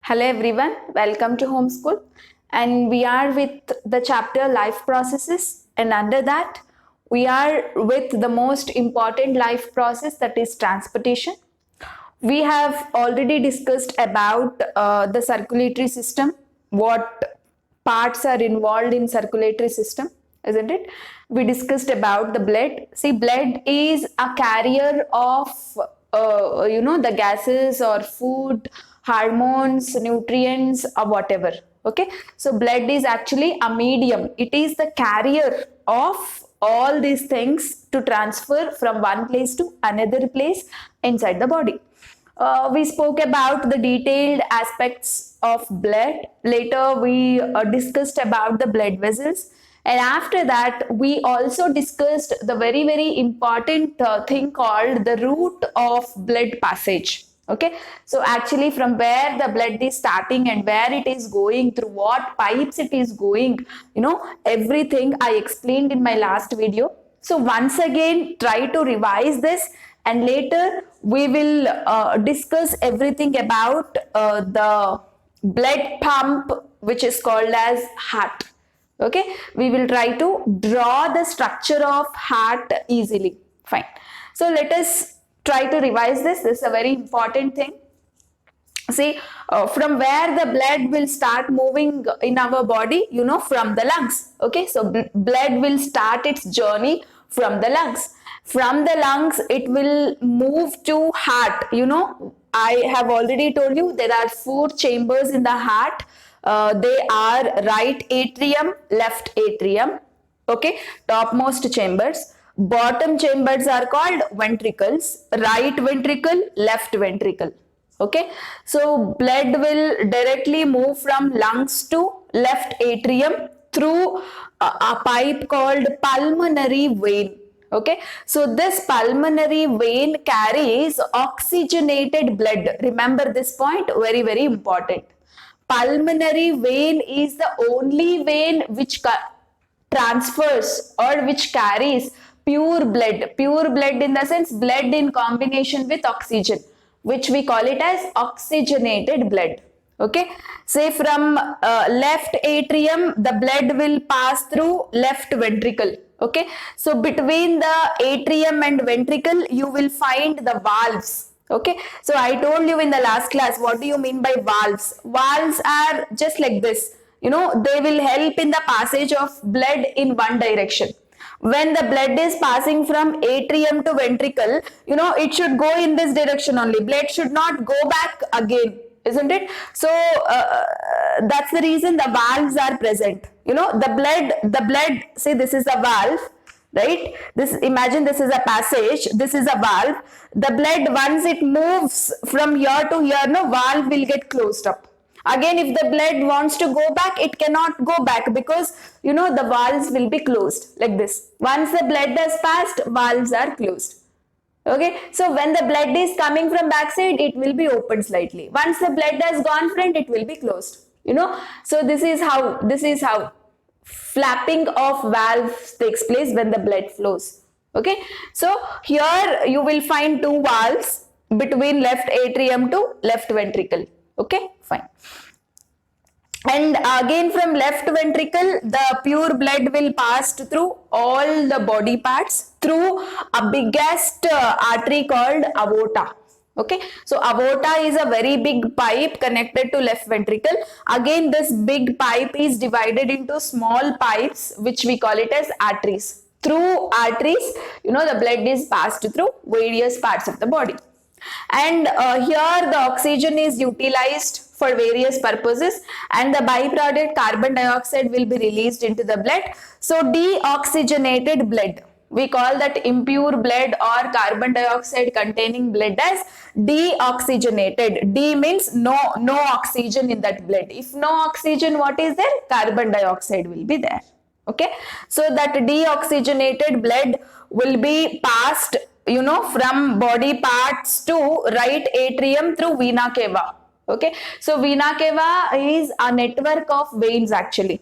Hello everyone, welcome to Homeschool, and we are with the chapter Life Processes, and under that we are with the most important life process, that is transportation. We have already discussed about the circulatory system, what parts are involved in circulatory system, isn't it? We discussed about the blood. See, blood is a carrier of the gases or food, hormones, nutrients, or whatever. Okay, so blood is actually a medium. It is the carrier of all these things to transfer from one place to another place inside the body. We spoke about the detailed aspects of blood. Later, we discussed about the blood vessels. And after that, we also discussed the very, very important thing called the route of blood passage. Okay, so actually, from where the blood is starting and where it is going, through what pipes it is going, everything I explained in my last video. So, once again, try to revise this, and later we will discuss everything about the blood pump, which is called as heart. Okay, we will try to draw the structure of heart easily. Fine. So let us try to revise this. This is a very important thing. See, from where the blood will start moving in our body, from the lungs. Okay, so blood will start its journey from the lungs. From the lungs, it will move to heart. I have already told you there are 4 chambers in the heart. They are right atrium, left atrium. Okay, topmost chambers. Bottom chambers are called ventricles. Right ventricle, left ventricle. Okay, so blood will directly move from lungs to left atrium through a pipe called pulmonary vein. Okay, so this pulmonary vein carries oxygenated blood. Remember this point, very, very important. Pulmonary vein is the only vein which transfers or which carries pure blood in the sense blood in combination with oxygen, which we call it as oxygenated blood. Okay, say from left atrium, the blood will pass through left ventricle. Okay, so between the atrium and ventricle, you will find the valves. Okay, so I told you in the last class, what do you mean by valves? Valves are just like this. They will help in the passage of blood in one direction. When the blood is passing from atrium to ventricle, it should go in this direction only. Blood should not go back again, isn't it? So that's the reason the valves are present. The blood, say this is a valve, right? Imagine this is a passage, this is a valve. The blood, once it moves from here to here, valve will get closed up. Again, if the blood wants to go back, it cannot go back because the valves will be closed like this. Once the blood has passed, valves are closed. Okay, so when the blood is coming from backside, it will be opened slightly. Once the blood has gone front, it will be closed. So this is how flapping of valves takes place when the blood flows. Okay, so here you will find 2 valves between left atrium to left ventricle. Okay, fine. And again, from left ventricle, the pure blood will pass through all the body parts through a biggest artery called aorta. Okay, so aorta is a very big pipe connected to left ventricle. Again, this big pipe is divided into small pipes, which we call it as arteries. Through arteries, the blood is passed through various parts of the body. And here the oxygen is utilized for various purposes, and the byproduct carbon dioxide will be released into the blood. So deoxygenated blood, we call that impure blood or carbon dioxide containing blood as deoxygenated. D means no oxygen in that blood. If no oxygen, what is there? Carbon dioxide will be there. Okay, so that deoxygenated blood will be passed from body parts to right atrium through vena cava. Okay, so vena cava is a network of veins actually.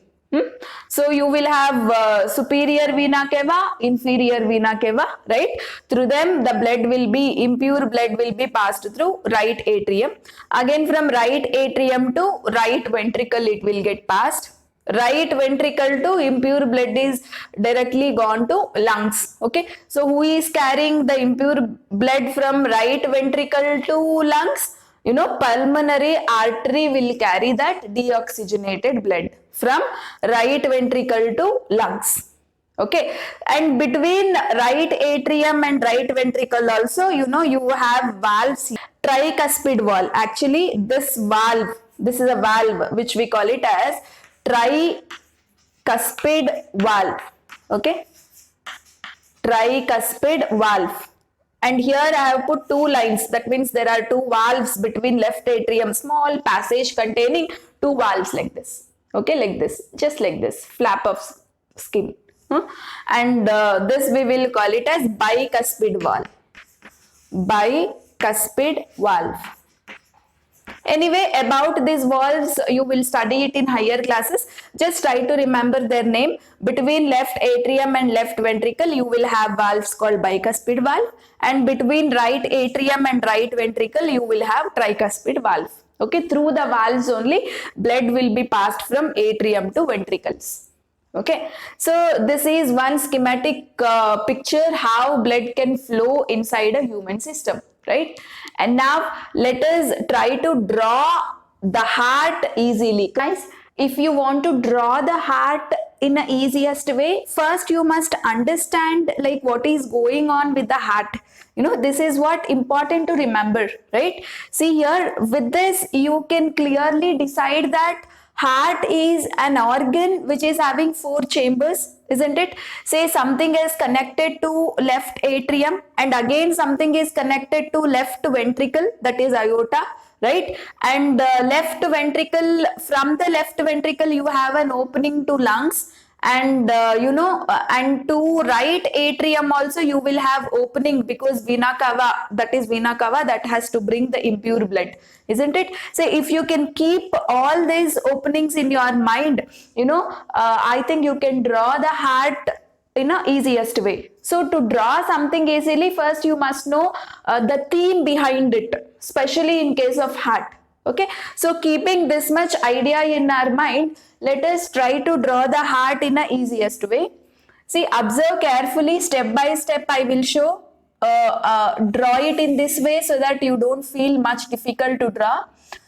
So you will have superior vena cava, inferior vena cava, right? Through them, the blood will be, impure blood will be passed through right atrium. Again, from right atrium to right ventricle, it will get passed. Right ventricle to impure blood is directly gone to lungs. Okay, so who is carrying the impure blood from right ventricle to lungs? Pulmonary artery will carry that deoxygenated blood from right ventricle to lungs. Okay, and between right atrium and right ventricle also, you have valves. Tricuspid valve. Actually, this is a valve which we call it as tricuspid valve. Okay, tricuspid valve. And here I have put two lines. That means there are two valves between left atrium, small passage containing two valves like this. Okay, like this, just like this, flap of skin. And this we will call it as bicuspid valve. Bicuspid valve. Anyway, about these valves, you will study it in higher classes. Just try to remember their name. Between left atrium and left ventricle, you will have valves called bicuspid valve. And between right atrium and right ventricle, you will have tricuspid valve. Okay, through the valves only, blood will be passed from atrium to ventricles. Okay, so this is one schematic picture how blood can flow inside a human system, right? And now let us try to draw the heart easily. Guys, if you want to draw the heart in the easiest way, first you must understand like what is going on with the heart. This is what important to remember, right? See here, with this you can clearly decide that heart is an organ which is having 4 chambers, isn't it? Say something is connected to left atrium and again something is connected to left ventricle, that is aorta, right? And left ventricle, from the left ventricle you have an opening to lungs, and and to right atrium also you will have opening, because vena cava, that has to bring the impure blood, isn't it? So if you can keep all these openings in your mind, I think you can draw the heart in a easiest way. So to draw something easily, first you must know the theme behind it, especially in case of heart. Okay, so keeping this much idea in our mind, let us try to draw the heart in the easiest way. See, observe carefully, step by step I will show. Draw it in this way so that you don't feel much difficult to draw.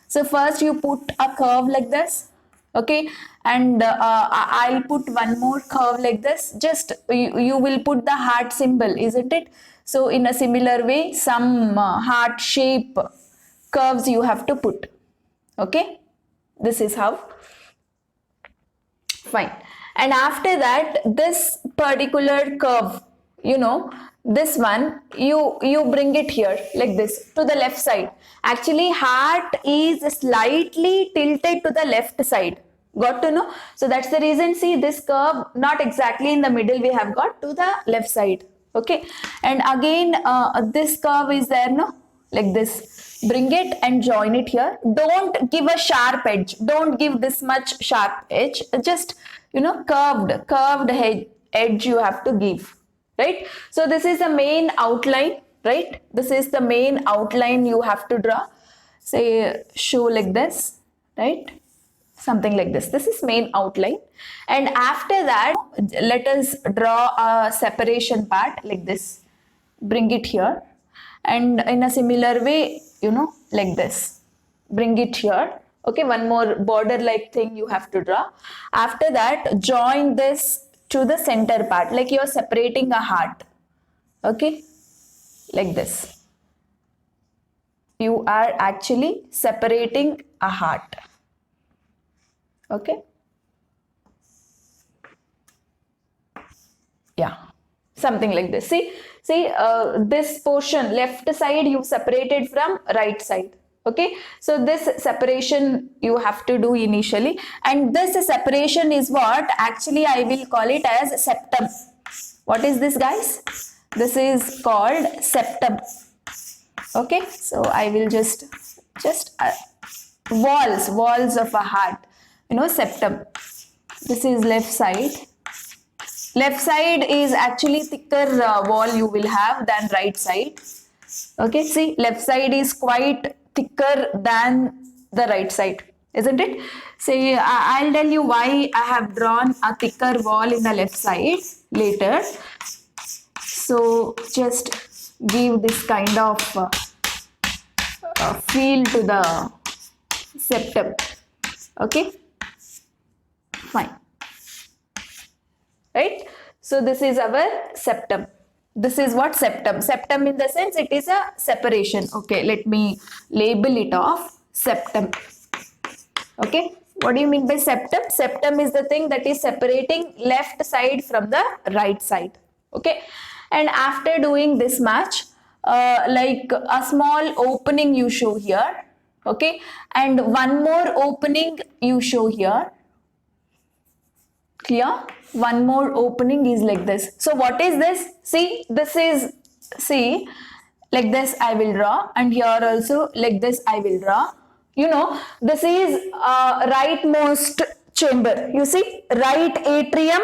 So first you put a curve like this, okay, and I'll put one more curve like this. Just you will put the heart symbol, isn't it? So in a similar way, some heart shape curves you have to put. Okay, this is how. Fine. And after that, this particular curve, this one, you bring it here like this to the left side. Actually, heart is slightly tilted to the left side. Got to know? So that's the reason, see this curve, not exactly in the middle, we have got to the left side. Okay, and again this curve is there, no, like this. Bring it and join it here. Don't give a sharp edge, don't give this much sharp edge, just curved edge you have to give, right? So this is the main outline, right? This is the main outline you have to draw. Say show like this, right? Something like this. This is main outline. And after that, let us draw a separation part like this. Bring it here. And in a similar way, like this. Bring it here. Okay, one more border like thing you have to draw. After that, join this to the center part, like you are separating a heart. Okay, like this. You are actually separating a heart. Okay, yeah, something like this. See, this portion left side you separated from right side. Okay, so this separation you have to do initially, and this separation is what actually I will call it as septum. What is this, guys? This is called septum. Okay, so I will just walls of a heart, septum. This is left side. Left side is actually thicker wall you will have than right side. Okay, see, left side is quite thicker than the right side, isn't it? See, I'll tell you why I have drawn a thicker wall in the left side later. So just give this kind of feel to the septum. Okay, fine. Right? So this is our septum. This is what septum. Septum in the sense it is a separation. Okay, let me label it off. Septum. Okay, what do you mean by septum? Septum is the thing that is separating left side from the right side. Okay, and after doing this much, like a small opening you show here. Okay, and one more opening you show here. Clear? One more opening is like this. So what is this? See, this is, see, like this I will draw, and here also like this I will draw. You know, this is rightmost chamber. You see, right atrium,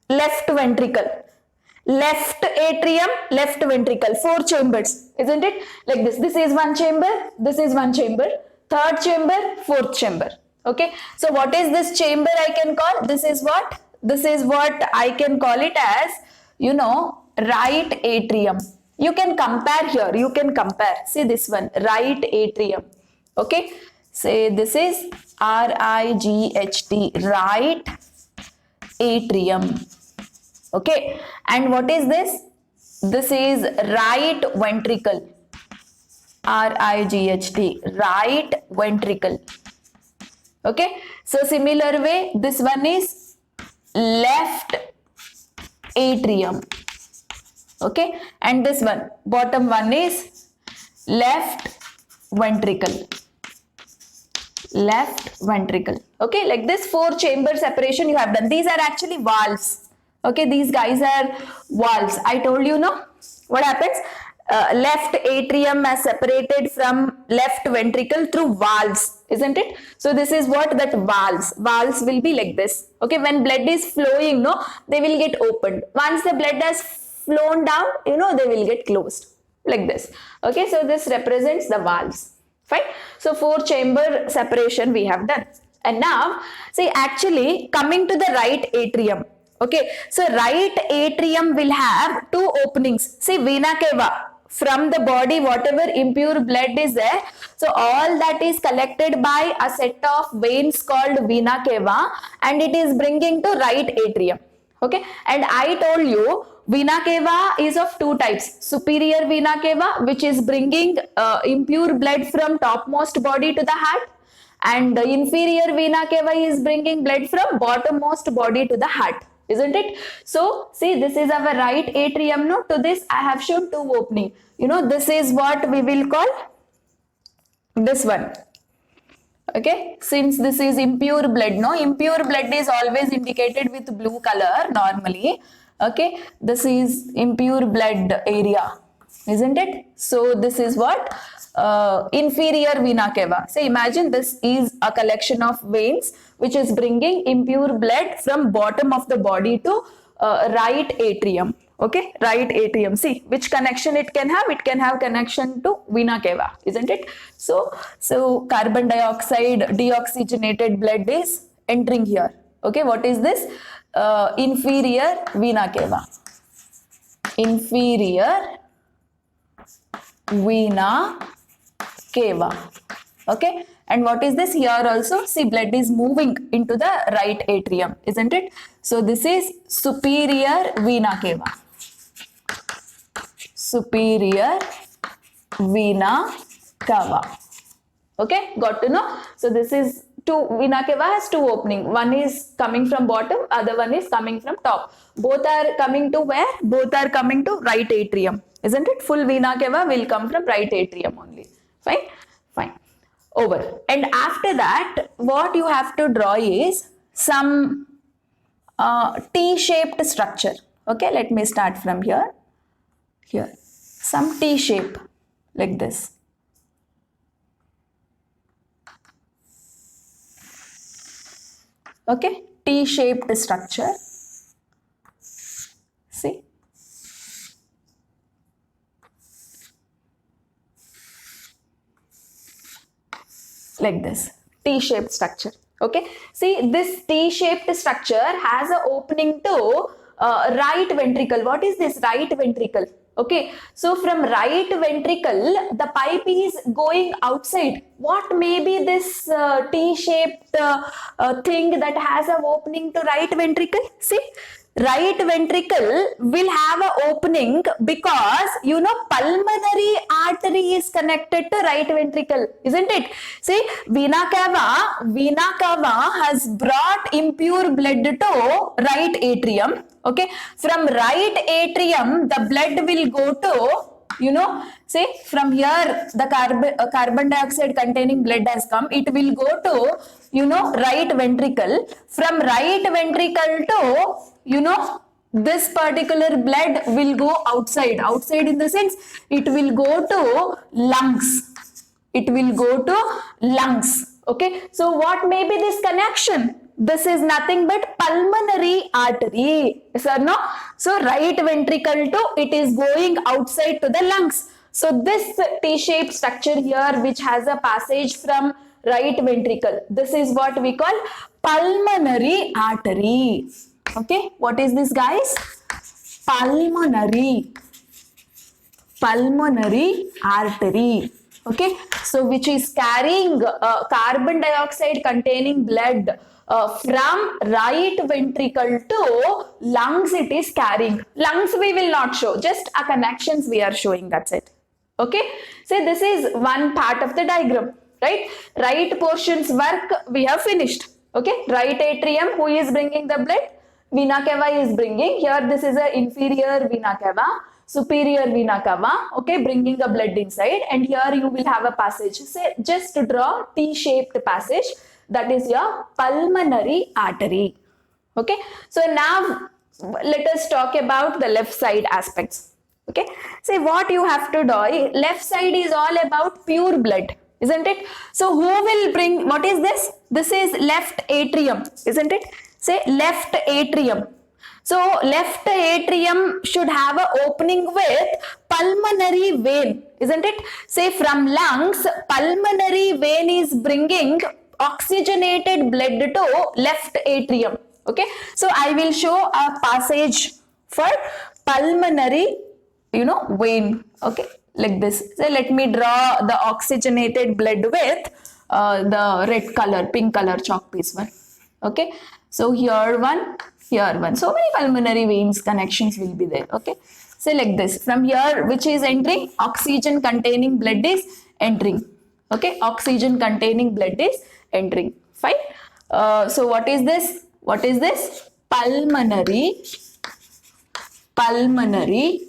left ventricle. Left atrium, left ventricle. 4 chambers, isn't it? Like this. This is one chamber, this is one chamber, third chamber, fourth chamber. Okay, so what is this chamber I can call? This is what? This is what I can call it as, you know, right atrium. You can compare here, you can compare. See this one, right atrium. Okay, say this is R-I-G-H-T, right atrium. Okay, and what is this? This is right ventricle. R-I-G-H-T, right ventricle. Okay, so similar way, this one is left atrium. Okay, and this one, bottom one is left ventricle. Left ventricle. Okay, like this 4 chamber separation you have done. These are actually valves. Okay, these guys are valves. I told you, no? What happens? Left atrium is separated from left ventricle through valves, isn't it? So this is what that valves. Valves will be like this. Okay, when blood is flowing, no, they will get opened. Once the blood has flown down, you know, they will get closed like this. Okay, so this represents the valves. Fine. So 4 chamber separation we have done. And now, see, actually coming to the right atrium. Okay, so right atrium will have 2 openings. See, vena cava. From the body, whatever impure blood is there, so all that is collected by a set of veins called vena cava, and it is bringing to right atrium. Okay, and I told you vena cava is of 2 types. Superior vena cava, which is bringing impure blood from topmost body to the heart, and the inferior vena cava is bringing blood from bottommost body to the heart. Isn't it? So see, this is our right atrium. No, to this I have shown 2 opening. You know, this is what we will call this one. Okay, since this is impure blood, no, impure blood is always indicated with blue color normally. Okay, this is impure blood area, isn't it? So this is what? Inferior vena cava. So imagine this is a collection of veins which is bringing impure blood from bottom of the body to right atrium. Okay, right atrium. See which connection it can have. It can have connection to vena cava, isn't it? So carbon dioxide deoxygenated blood is entering here. Okay, what is this? Inferior vena cava. Inferior vena cava. Okay, and what is this? Here also, see, blood is moving into the right atrium, isn't it? So this is superior vena cava. Superior vena cava. Okay, got to know? So this is vena cava has 2 opening. One is coming from bottom, other one is coming from top. Both are coming to where? Both are coming to right atrium, isn't it? Full vena cava will come from right atrium only. Fine, fine. Over. And after that, what you have to draw is some T-shaped structure. Okay, let me start from here. Here, some T shape like this. Okay, T-shaped structure. See, like this, T-shaped structure. Okay, see, this T-shaped structure has an opening to right ventricle. What is this right ventricle? Okay, so from right ventricle, the pipe is going outside. What may be this T-shaped thing that has an opening to right ventricle? See, right ventricle will have an opening because pulmonary artery is connected to right ventricle, isn't it? See, vena cava has brought impure blood to right atrium. Okay, from right atrium the blood will go to, say from here the carbon dioxide containing blood has come, it will go to right ventricle. From right ventricle to this particular blood will go outside in the sense it will go to lungs. Okay, so what may be this connection? This is nothing but pulmonary artery, yes or no? So right ventricle to it is going outside to the lungs. So this T-shaped structure here which has a passage from right ventricle, this is what we call pulmonary artery. Okay, what is this, guys? Pulmonary artery. Okay, so which is carrying carbon dioxide containing blood from right ventricle to lungs. It is carrying. Lungs we will not show, just a connections we are showing, that's it. Okay, so this is one part of the diagram, right? Right portions work we have finished. Okay, right atrium, who is bringing the blood? Vena cava is bringing. Here this is a inferior vena cava, superior vena cava, okay, bringing the blood inside, and here you will have a passage. Say, just to draw T-shaped passage, that is your pulmonary artery. Okay, so now let us talk about the left side aspects. Okay, say what you have to do. Left side is all about pure blood, isn't it? So who will bring, what is this? This is left atrium, isn't it? Say left atrium. So left atrium should have an opening with pulmonary vein, isn't it? Say from lungs, pulmonary vein is bringing oxygenated blood to left atrium. Okay, so I will show a passage for pulmonary, vein. Okay, like this. So let me draw the oxygenated blood with the red color, pink color chalk piece one. Okay, so here one, here one. So many pulmonary veins connections will be there. Okay, so like this. From here, which is entering? Oxygen containing blood is entering. Okay, oxygen containing blood is entering. Fine. So what is this? What is this? Pulmonary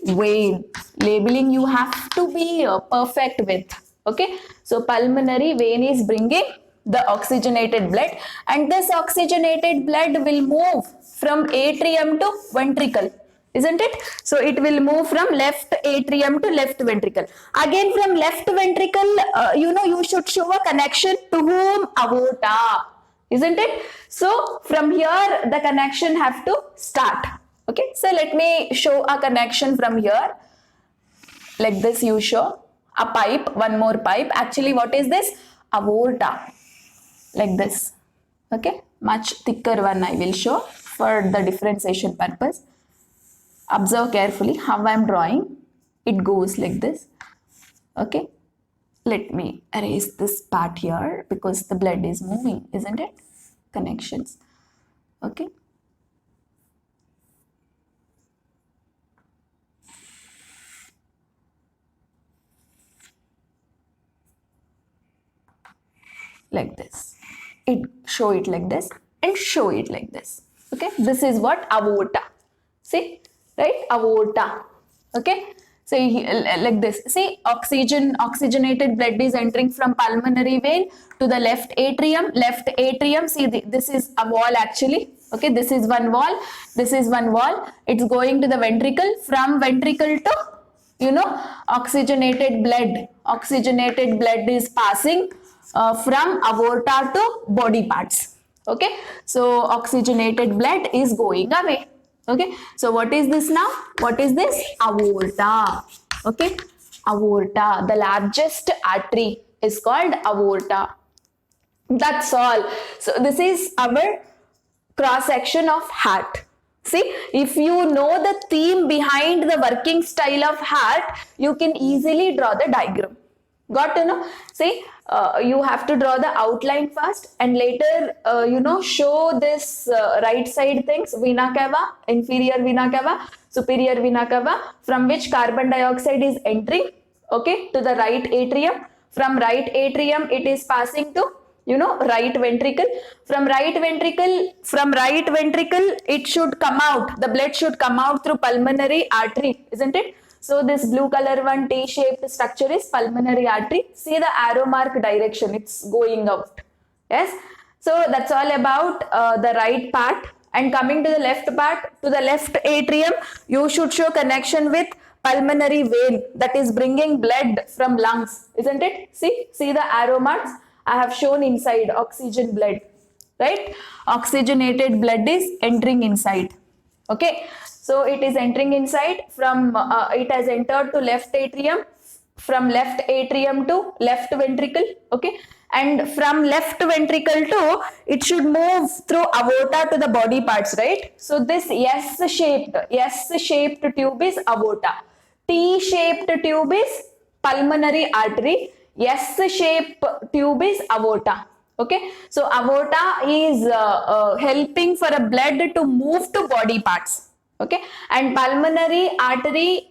vein. Labeling you have to be perfect with. Okay, so pulmonary vein is bringing the oxygenated blood, and this oxygenated blood will move from atrium to ventricle, isn't it? So it will move from left atrium to left ventricle. Again from left ventricle, you should show a connection to whom? Aorta, isn't it? So from here the connection have to start. Okay, so let me show a connection from here. Like this, you show a pipe, one more pipe. Actually, what is this? Aorta. Like this. Okay, much thicker one I will show for the differentiation purpose. Observe carefully how I am drawing. It goes like this. Okay, let me erase this part here because the blood is moving, isn't it? Connections. Okay. Like this. Show it like this and show it like this. Okay, this is what? Aorta. See, right? Aorta. Okay, so like this. See, oxygenated blood is entering from pulmonary vein to the left atrium. Left atrium, see, this is a wall actually. Okay, this is one wall. This is one wall. It's going to the ventricle. From ventricle to, oxygenated blood. Oxygenated blood is passing from aorta to body parts. Okay, so oxygenated blood is going away. Okay, so what is this now? What is this? Aorta. Okay, aorta, the largest artery is called aorta. That's all. So this is our cross section of heart. See, if you know the theme behind the working style of heart, you can easily draw the diagram. Got to know? See, you have to draw the outline first and later, show this right side things, vena cava, inferior vena cava, superior vena cava, from which carbon dioxide is entering, okay, to the right atrium. From right atrium, it is passing to right ventricle. From right ventricle it should come out, the blood should come out through pulmonary artery, isn't it? So this blue color one T-shaped structure is pulmonary artery. See the arrow mark direction, it's going out. Yes, so that's all about the right part. And coming to the left part, to the left atrium, you should show connection with pulmonary vein that is bringing blood from lungs, isn't it? See the arrow marks I have shown inside, oxygen blood, right? Oxygenated blood is entering inside. Okay, so it is entering inside from, it has entered to left atrium, from left atrium to left ventricle. Okay, and from left ventricle to, it should move through aorta to the body parts, right? So this S-shaped tube is aorta. T-shaped tube is pulmonary artery. S-shaped tube is aorta. Okay, so aorta is helping for a blood to move to body parts. Okay, and pulmonary artery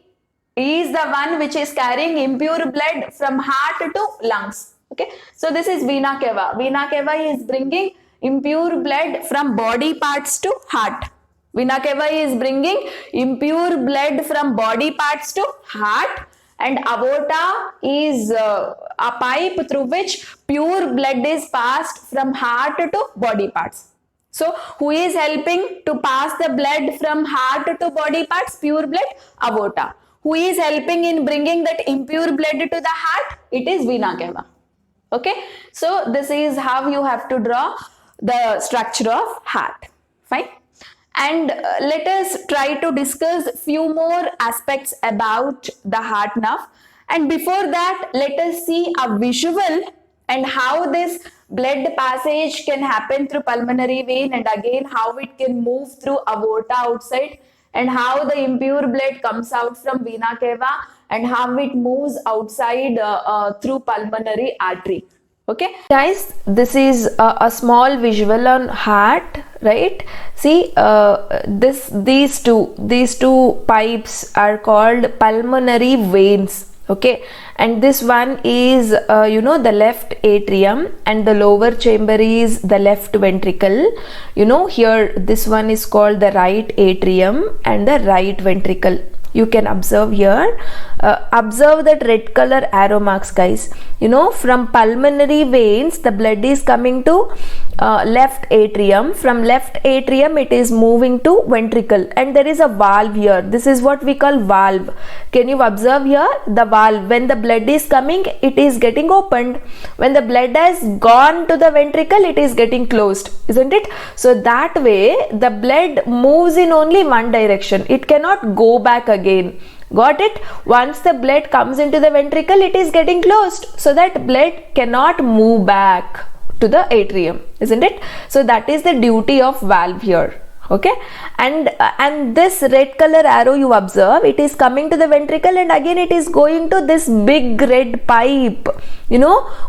is the one which is carrying impure blood from heart to lungs. Okay, so this is vena cava. Vena cava is bringing impure blood from body parts to heart. Vena cava is bringing impure blood from body parts to heart, and aorta is a pipe through which pure blood is passed from heart to body parts. So who is helping to pass the blood from heart to body parts? Pure blood, aorta. Who is helping in bringing that impure blood to the heart? It is vena cava. Okay, so this is how you have to draw the structure of heart. Fine. And let us try to discuss few more aspects about the heart now. And before that, let us see a visual and how this blood passage can happen through pulmonary vein, and again how it can move through aorta outside, and how the impure blood comes out from vena cava, and how it moves outside through pulmonary artery. Okay, guys, this is a small visual on heart, right? See, these two pipes are called pulmonary veins. Okay, and this one is the left atrium, and the lower chamber is the left ventricle. Here this one is called the right atrium and the right ventricle. You can observe here, observe that red color arrow marks, guys. From pulmonary veins the blood is coming to left atrium. From left atrium it is moving to ventricle, and there is a valve here. This is what we call valve. Can you observe here the valve? When the blood is coming, it is getting opened. When the blood has gone to the ventricle, it is getting closed, isn't it? So that way the blood moves in only one direction. It cannot go back again. Got it? Once the blood comes into the ventricle, it is getting closed, so that blood cannot move back to the atrium, isn't it? So that is the duty of valve here. Okay, and this red color arrow you observe, it is coming to the ventricle, and again it is going to this big red pipe.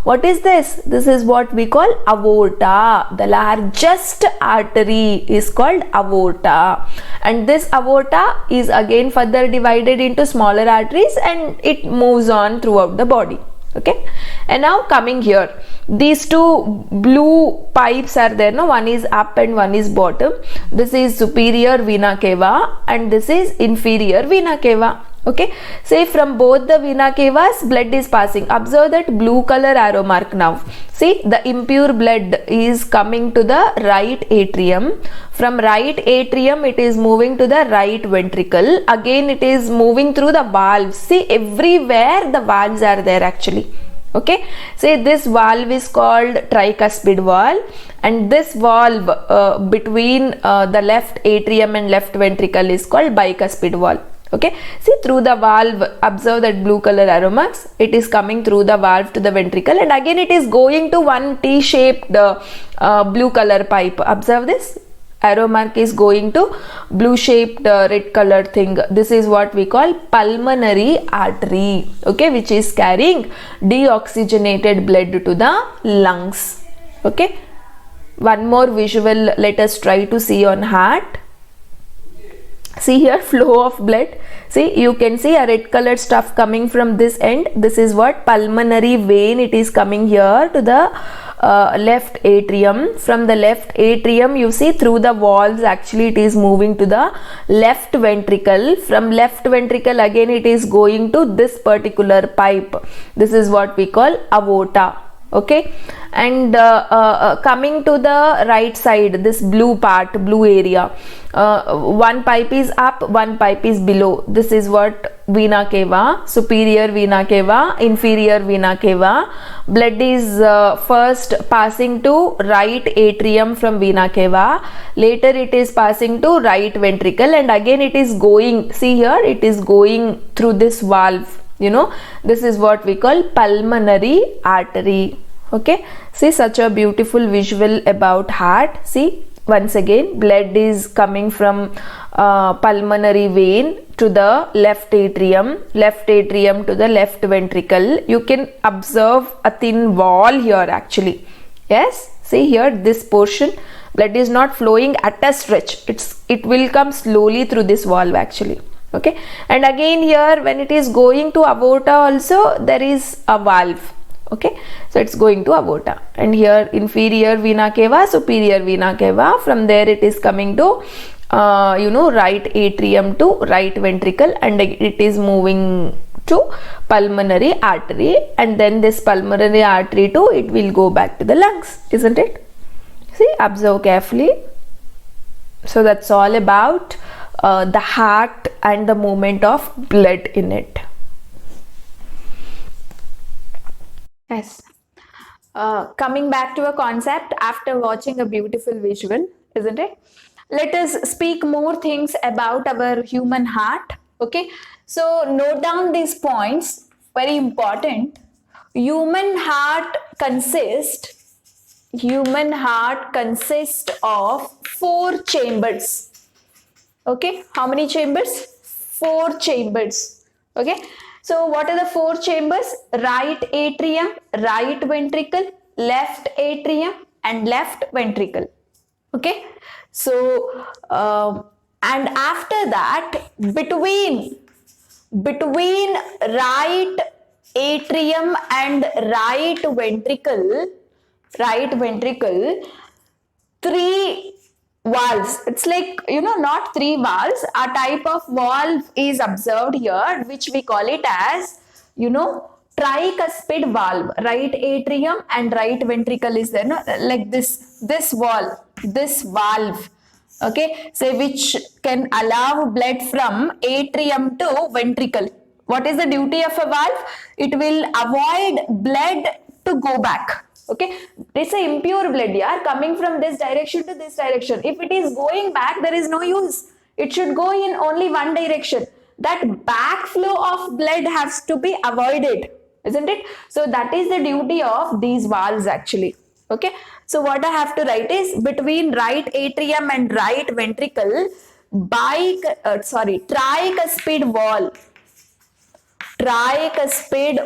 What is this? This is what we call aorta. The largest artery is called aorta, and this aorta is again further divided into smaller arteries, and it moves on throughout the body. Okay, and now coming here, these two blue pipes are there. One is up and one is bottom. This is superior vena cava and this is inferior vena cava. Okay, say from both the vena cavas blood is passing. Observe that blue color arrow mark now. See, the impure blood is coming to the right atrium. From right atrium it is moving to the right ventricle. Again it is moving through the valves. See, everywhere the valves are there actually. Okay, say this valve is called tricuspid valve, and this valve between the left atrium and left ventricle is called bicuspid valve. Okay, see through the valve, observe that blue color arrow marks, it is coming through the valve to the ventricle, and again it is going to one T-shaped blue color pipe. Observe this, arrow mark is going to blue shaped red colored thing. This is what we call pulmonary artery, okay, which is carrying deoxygenated blood to the lungs. Okay, one more visual let us try to see on heart. See here, flow of blood. See, you can see a red colored stuff coming from this end. This is what pulmonary vein. It is coming here to the left atrium. From the left atrium, you see through the valves, actually it is moving to the left ventricle. From left ventricle, again it is going to this particular pipe. This is what we call aorta. Okay, and coming to the right side, this blue part, blue area, one pipe is up, one pipe is below. This is what vena cava, superior vena cava, inferior vena cava. Blood is first passing to right atrium from vena cava, later it is passing to right ventricle, and again it is going, see here, it is going through this valve. You know, this is what we call pulmonary artery. Okay, see such a beautiful visual about heart. See, once again, blood is coming from pulmonary vein to the left atrium to the left ventricle. You can observe a thin wall here actually. Yes, see here, this portion, blood is not flowing at a stretch. It will come slowly through this valve actually. Okay, and again here when it is going to aorta also, there is a valve. Okay, so it's going to aorta, and here inferior vena cava, superior vena cava. From there it is coming to right atrium to right ventricle, and it is moving to pulmonary artery, and then this pulmonary artery too, it will go back to the lungs, isn't it? See, observe carefully. So that's all about the heart and the movement of blood in it. Yes. Coming back to a concept after watching a beautiful visual, isn't it? Let us speak more things about our human heart. Okay, so note down these points, very important. Human heart consists of 4 chambers. Okay, how many chambers? 4 chambers. Okay, so what are the 4 chambers? Right atrium, right ventricle, left atrium, and left ventricle. Okay, so and after that, between right atrium and right ventricle, 3 valves. It's like, not 3 valves. A type of valve is observed here, which we call it as, tricuspid valve. Right atrium and right ventricle is there, no? Like this valve. Okay, say which can allow blood from atrium to ventricle. What is the duty of a valve? It will avoid blood to go back. Okay, it's a impure blood, yeah, coming from this direction to this direction. If it is going back, there is no use. It should go in only one direction. That backflow of blood has to be avoided, isn't it? So that is the duty of these valves actually. Okay, so what I have to write is between right atrium and right ventricle, tricuspid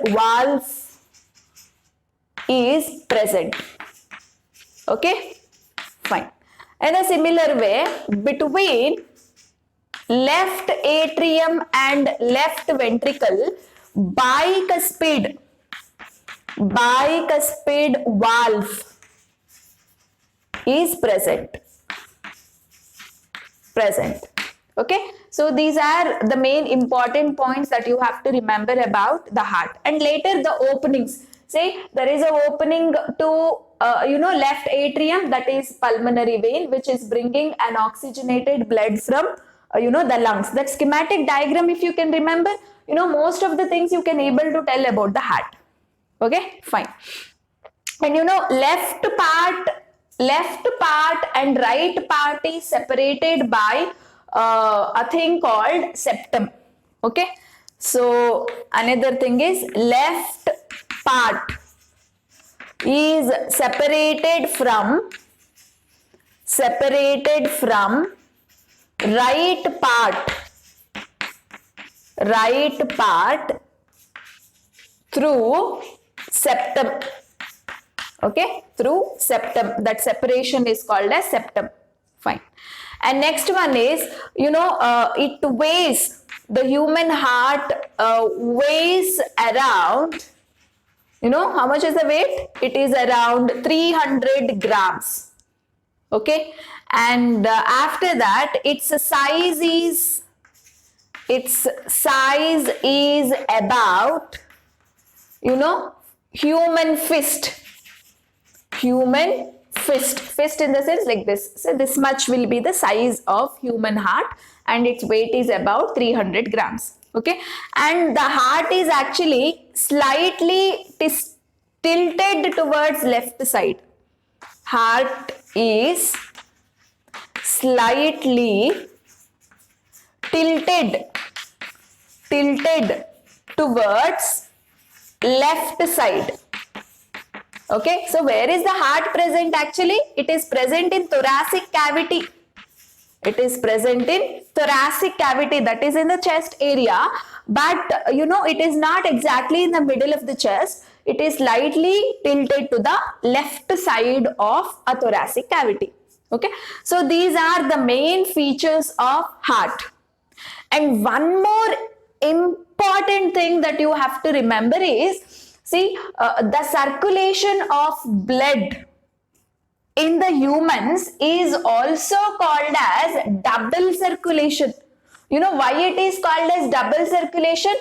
valve is present. Okay, fine. In a similar way, between left atrium and left ventricle, bicuspid valve is present. Okay, so these are the main important points that you have to remember about the heart. And later the openings. Say there is an opening to left atrium, that is pulmonary vein, which is bringing an oxygenated blood from the lungs. That schematic diagram, if you can remember, most of the things you can able to tell about the heart. Okay, fine. And you know, left part and right part is separated by a thing called septum. Okay, so another thing is left part is separated from right part through septum. Okay, through septum. That separation is called as septum. Fine. And next one is, you know, it weighs, the human heart weighs around, you know, how much is the weight? It is around 300 grams. Okay, and after that, its size is about, you know, human fist in the sense like this. So this much will be the size of human heart, and its weight is about 300 grams. Okay, and the heart is actually slightly tilted towards left side. Heart is slightly tilted towards left side. Okay, so where is the heart present actually? It is present in thoracic cavity. It is present in thoracic cavity, that is in the chest area, but you know, it is not exactly in the middle of the chest. It is slightly tilted to the left side of a thoracic cavity. Okay, so these are the main features of heart. And one more important thing that you have to remember is, see, the circulation of blood in the humans is also called as double circulation. You know why it is called as double circulation?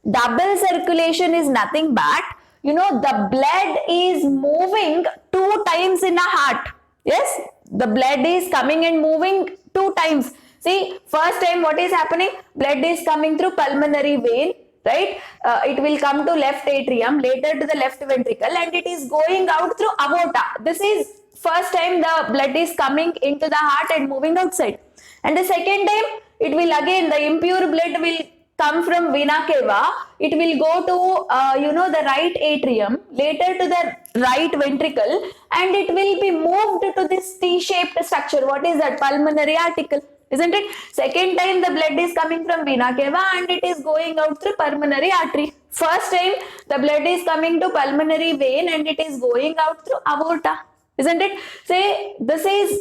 Double circulation is nothing but, you know, the blood is moving 2 times in a heart. Yes, the blood is coming and moving 2 times. See, first time what is happening? Blood is coming through pulmonary vein, right? It will come to left atrium, later to the left ventricle, and it is going out through aorta. This is first time the blood is coming into the heart and moving outside. And the second time, it will again, the impure blood will come from vena cava. It will go to, you know, the right atrium, later to the right ventricle, and it will be moved to this T-shaped structure. What is that? Pulmonary article. Isn't it? Second time the blood is coming from vena cava and it is going out through pulmonary artery. First time the blood is coming to pulmonary vein and it is going out through aorta. Isn't it? Say, this is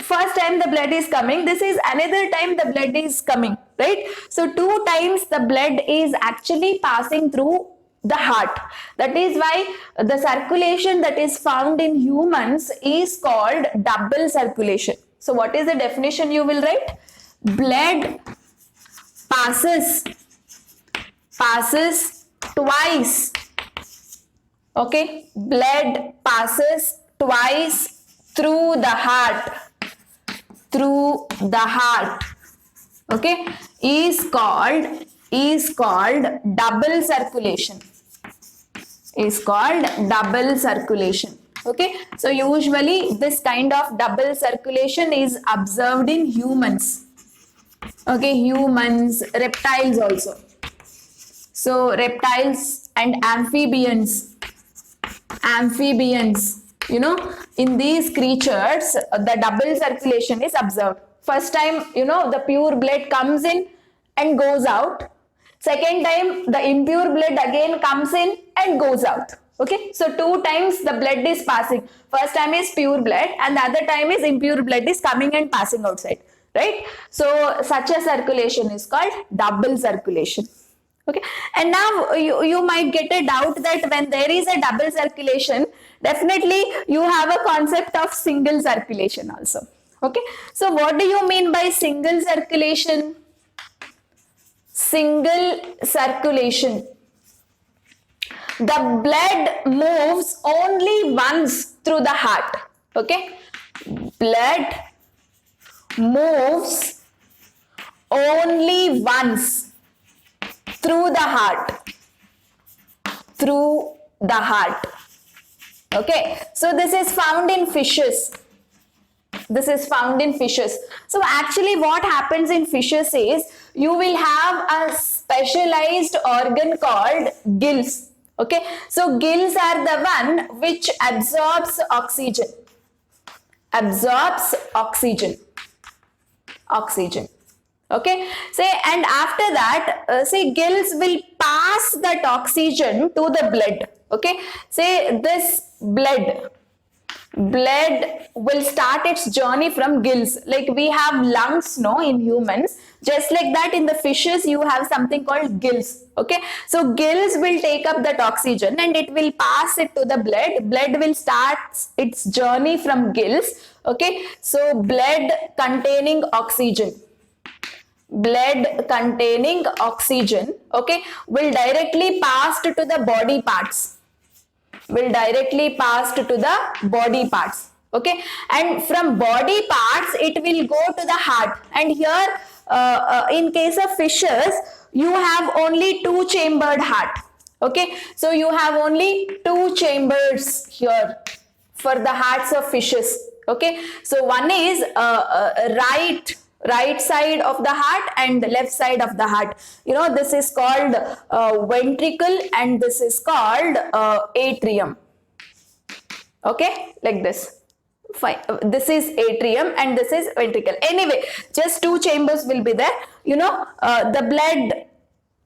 first time the blood is coming, this is another time the blood is coming, right? So 2 times the blood is actually passing through the heart. That is why the circulation that is found in humans is called double circulation. So what is the definition you will write? Blood passes twice. Okay, blood passes twice through the heart. Okay, is called double circulation. Okay, so usually this kind of double circulation is observed in humans. Okay, humans, reptiles also. So reptiles and amphibians, you know, in these creatures, the double circulation is observed. First time, you know, the pure blood comes in and goes out. Second time, the impure blood again comes in and goes out. Okay, so 2 times the blood is passing. First time is pure blood and the other time is impure blood is coming and passing outside, right? So such a circulation is called double circulation. Okay, and now you might get a doubt that when there is a double circulation, definitely you have a concept of single circulation also. Okay, so what do you mean by single circulation? Single circulation. The blood moves only once through the heart. Okay, blood moves only once through the heart. the heart. Okay, so this is found in fishes. This is found in fishes. So actually what happens in fishes is you will have a specialized organ called gills. Okay, so gills are the one which absorbs oxygen. Absorbs oxygen. Oxygen. Okay, say, and after that, say gills will pass that oxygen to the blood. Okay, say this blood will start its journey from gills. Like we have lungs, no, in humans, just like that in the fishes you have something called gills. Okay, so gills will take up that oxygen and it will pass it to the blood will start its journey from gills. Okay, so blood containing oxygen, okay, will directly pass to the body parts, okay, and from body parts it will go to the heart. And here in case of fishes you have only two chambered heart. Okay, so you have only two chambers here for the hearts of fishes. Okay, so one is right side of the heart and the left side of the heart. You know, this is called ventricle and this is called atrium. Okay, like this. Fine, this is atrium and this is ventricle. Anyway, just two chambers will be there. You know, the blood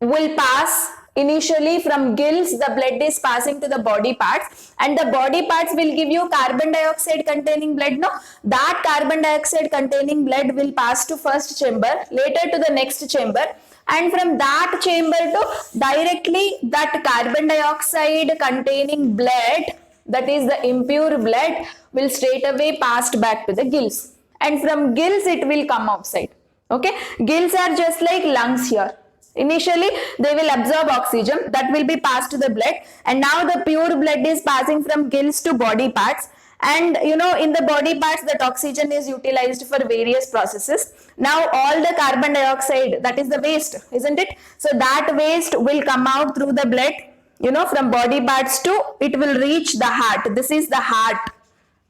will pass initially from gills. The blood is passing to the body parts and the body parts will give you carbon dioxide containing blood. No, that carbon dioxide containing blood will pass to first chamber, later to the next chamber, and from that chamber to directly that carbon dioxide containing blood, that is the impure blood, will straight away passed back to the gills, and from gills it will come outside. Okay, gills are just like lungs here. Initially they will absorb oxygen, that will be passed to the blood, and now the pure blood is passing from gills to body parts. And you know, in the body parts that oxygen is utilized for various processes. Now all the carbon dioxide, that is the waste, isn't it? So that waste will come out through the blood, you know, from body parts to it will reach the heart. This is the heart.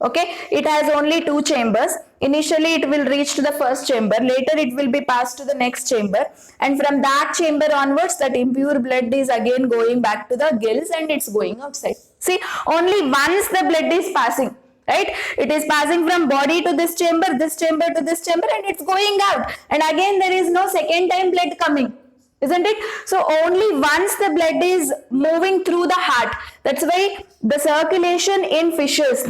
Okay, it has only two chambers. Initially it will reach to the first chamber, later it will be passed to the next chamber, and from that chamber onwards that impure blood is again going back to the gills and it's going outside. See, only once the blood is passing, right? It is passing from body to this chamber to this chamber, and it's going out, and again there is no second time blood coming, isn't it? So only once the blood is moving through the heart. That's why the circulation in fishes,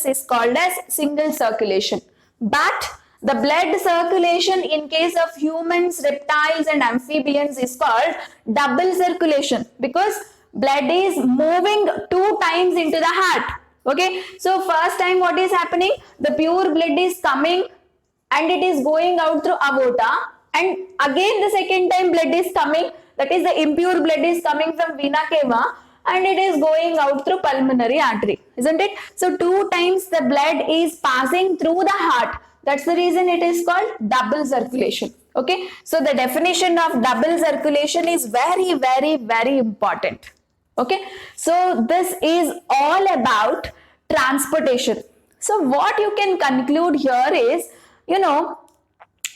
is called as single circulation. But the blood circulation in case of humans, reptiles and amphibians is called double circulation, because blood is moving two times into the heart. Okay, so first time what is happening? The pure blood is coming and it is going out through aorta, and again the second time blood is coming, that is the impure blood is coming from vena cava and it is going out through pulmonary artery, isn't it? So two times the blood is passing through the heart. That's the reason it is called double circulation. Okay, so the definition of double circulation is very, very, very important. Okay, so this is all about transportation. So what you can conclude here is, you know,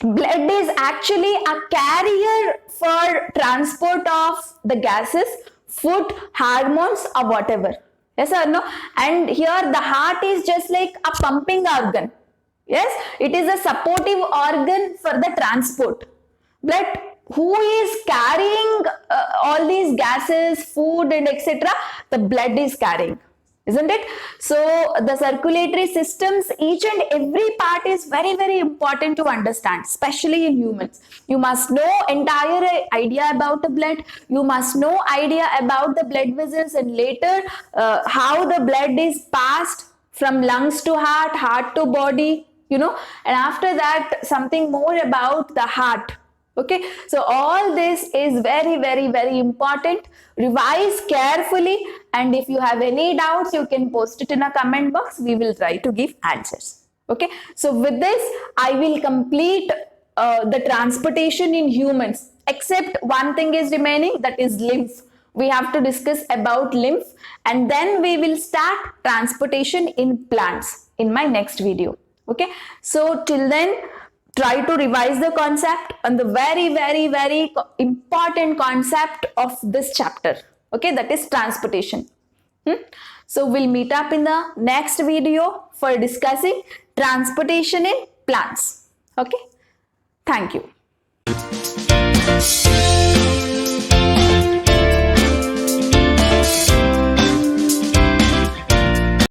blood is actually a carrier for transport of the gases, food, hormones or whatever. Yes or no? And here the heart is just like a pumping organ. Yes, it is a supportive organ for the transport. But who is carrying all these gases, food and etc.? The blood is carrying, isn't it? So the circulatory systems, each and every part is very, very important to understand, especially in humans. You must know entire idea about the blood. You must know idea about the blood vessels, and later how the blood is passed from lungs to heart, heart to body, you know, and after that something more about the heart. Okay, so all this is very, very, very important. Revise carefully, and if you have any doubts you can post it in a comment box. We will try to give answers. Okay, so with this I will complete the transportation in humans, except one thing is remaining, that is lymph. we have to discuss about lymph, and then we will start transportation in plants in my next video. Okay, so till then, try to revise the concept on the very important concept of this chapter. Okay, that is transportation. So we'll meet up in the next video for discussing transportation in plants. Okay, thank you.